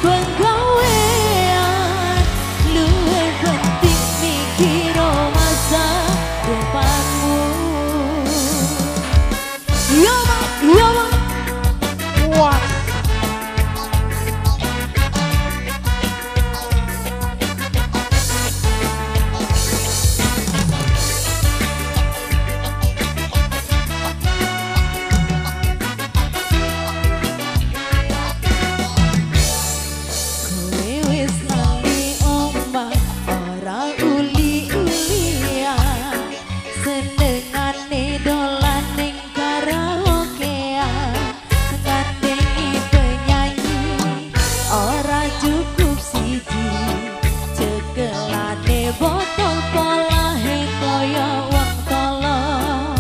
penggawean luwih penting mikiro masa depanmu. Yo Bang, yo Bang. Wah. Botol polahe koyo wong tolong.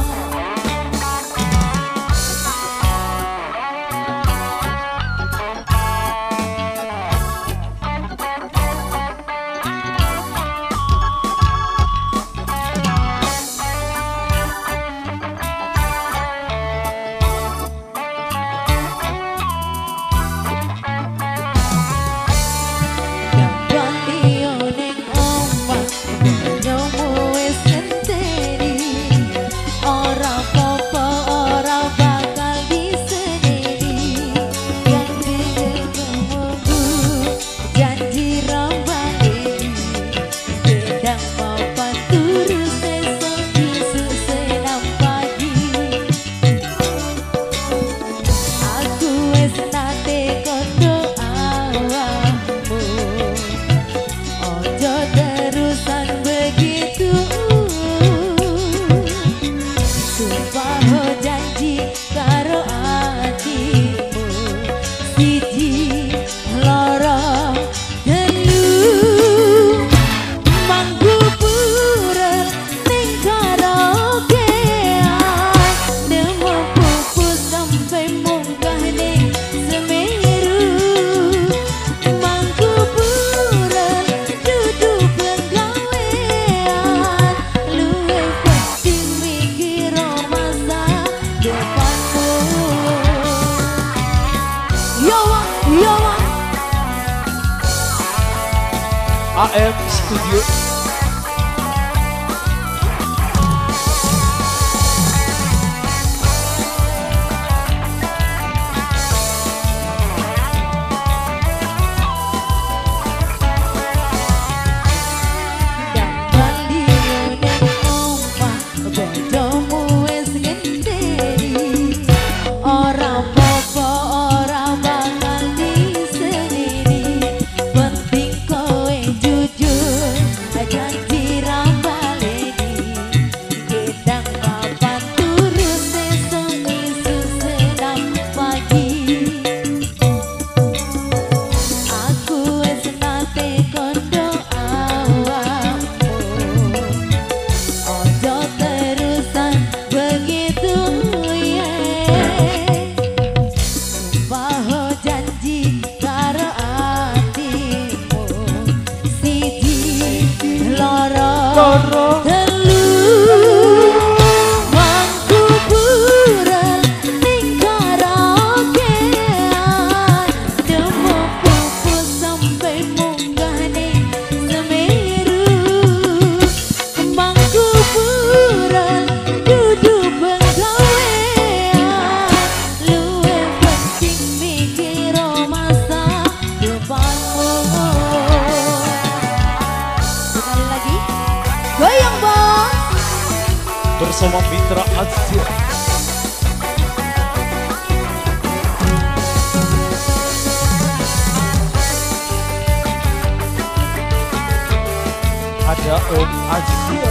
AM Studio. Bersama Mitra Azir. Ada Om Azir.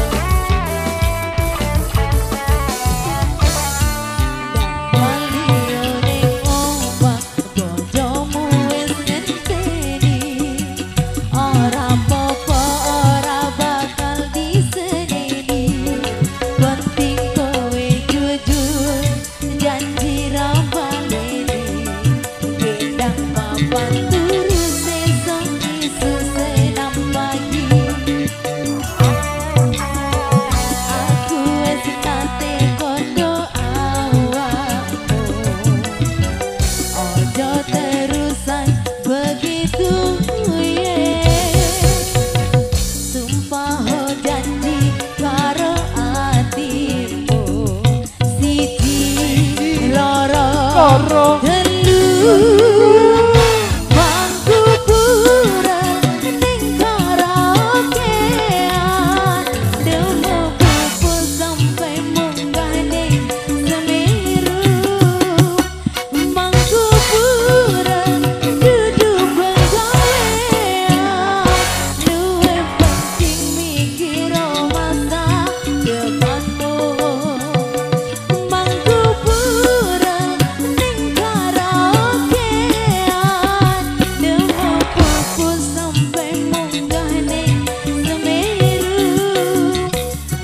aku sampai munggah ning Semeru.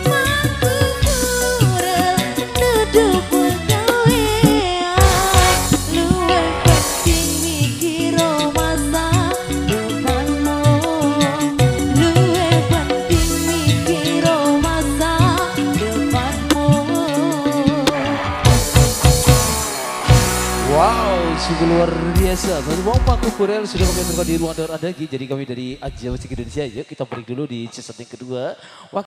Aku kurang duduk pegawai, luwe penting mikir masa depanmu. Luwe penting mikir masa depanmu. Wow, sungguh luar biasa. Satu bang Pak Kurel sudah kami temukan di ruang Anda. Jadi kami dari Aja Musik Indonesia. Yuk kita break dulu di season yang kedua.